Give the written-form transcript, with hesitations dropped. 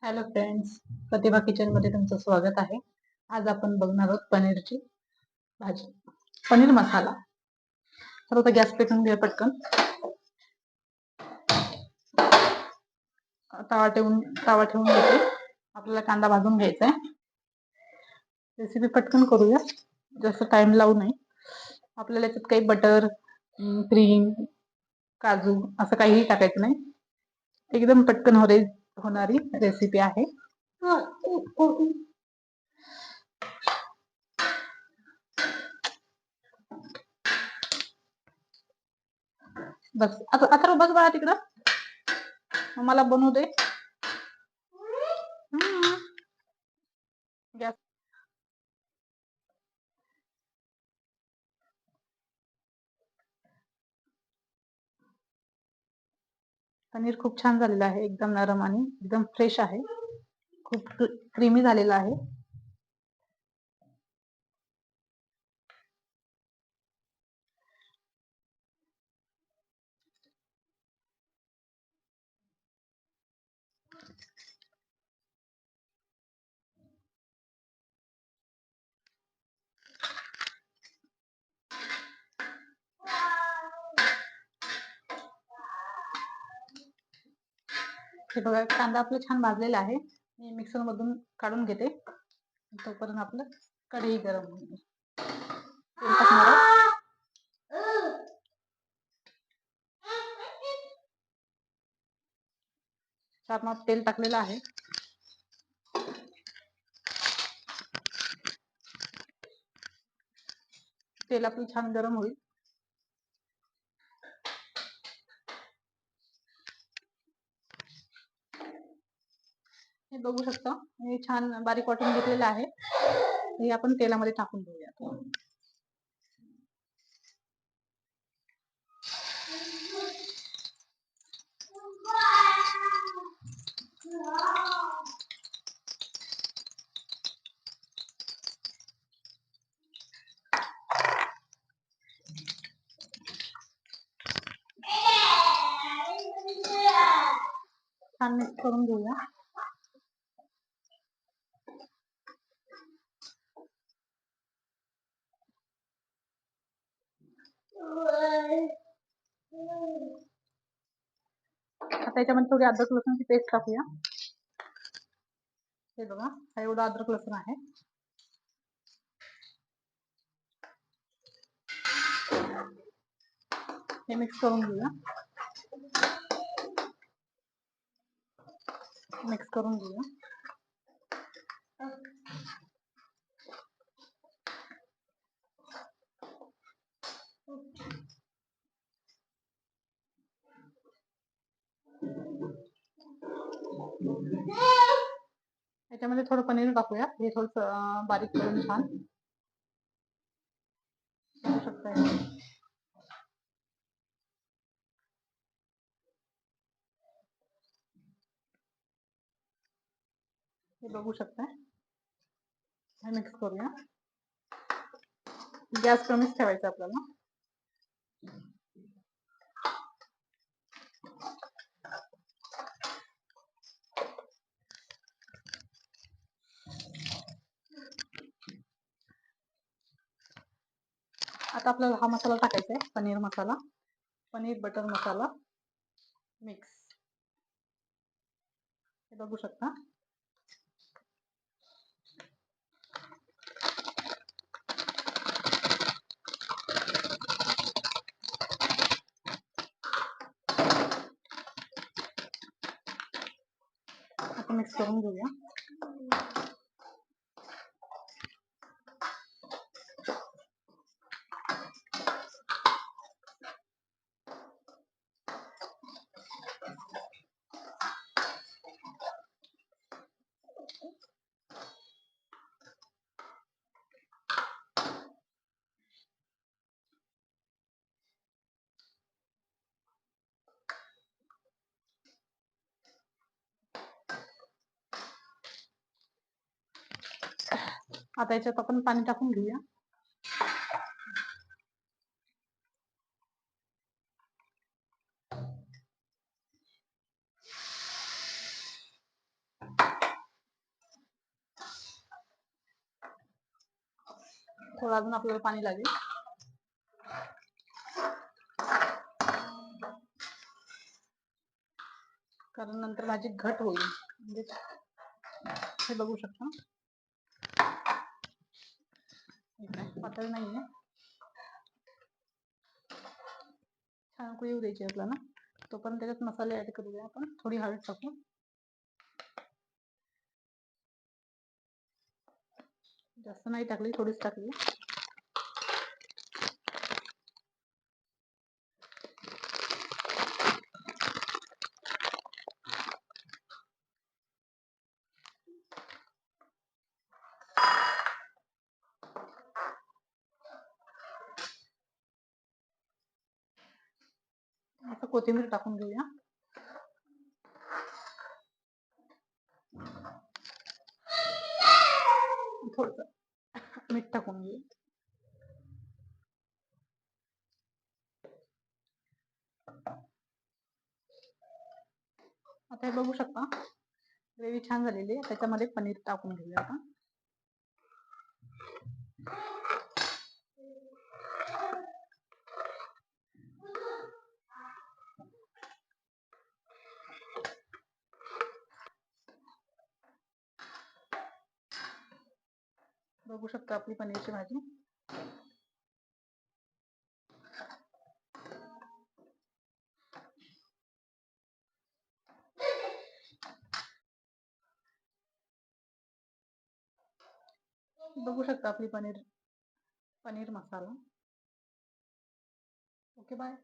Hello friends, प्रतिभा kitchen मध्ये तुमचं स्वागत आहे. आज आपण बघणार आहोत पनीरची भाजी, पनीर मसाला. तर आता गॅस पेटवून घ्या पटकन. तवा ठेवून घेते. आपल्याला कांदा भाजून घ्यायचा आहे. रेसिपी पटकन करूया, जास्त टाइम लावू नये. आपल्याला याच्यात काही बटर, क्रीम, काजू असं काहीही टाकायचं नाही. एकदम पटकन होणारी रेसिपी आहे. बस आता बस बाळा तिकडं, मला बनवू दे. गॅस पनीर खूप छान झालेलं आहे, एकदम नरम आणि एकदम फ्रेश आहे. खूप क्रीमी झालेला आहे. हे बघा, कांदा आपला छान भाजलेला आहे. मी मिक्सर मधून काढून घेते. तोपर्यंत आपलं कढई गरम होईल. तेल टाकणार आहे. सारणात तेल टाकलेलं आहे. तेल आपलं छान गरम होईल. हे बघू शकता, मी छान बारीक वाटून घेतलेलं आहे. हे आपण तेलामध्ये टाकून घेऊया. छान मिक्स करून घेऊया. आता याच्यामध्ये थोडी अद्रक लसूणची पेस्ट टाकूया. हे बघा, हा एवढा अद्रक लसूण आहे. हे मिक्स करून घेऊया. मिक्स करून घेऊया. याच्यामध्ये थोडं पनीर टाकूया. हे थोडं बारीक करून छान बघू शकता. हे बघू शकता. हे मिक्स करूया. गॅस कमीच ठेवायचा आपल्याला. आता आपल्याला हा मसाला टाकायचा आहे, पनीर मसाला, पनीर बटर मसाला मिक्स. हे बघू शकता. आता मिक्स करून घेऊया. आता याच्यात आपण पाणी टाकून घेऊया. थोडं अजून आपल्याला पाणी लागेल. कारण नंतर भाजी घट होईल. म्हणजे हे बघू शकता पातळ नाहीये, छान उकळी येऊ द्यायची आपल्याला. तोपर्यंत त्याच्यात मसाले ऍड करूया आपण. थोडी हळद टाकू, जास्त नाही टाकली, थोडीच टाकली. आता कोथिंबीर टाकून घेऊया. थोडं मीठ टाकून घेऊ. आता हे बघू शकता ग्रेव्ही छान झालेली आहे. त्याच्यामध्ये पनीर टाकून घेऊया आता. बघू शकता आपली पनीरची भाजी. बघू शकता आपली पनीर मसाला. Okay, bye.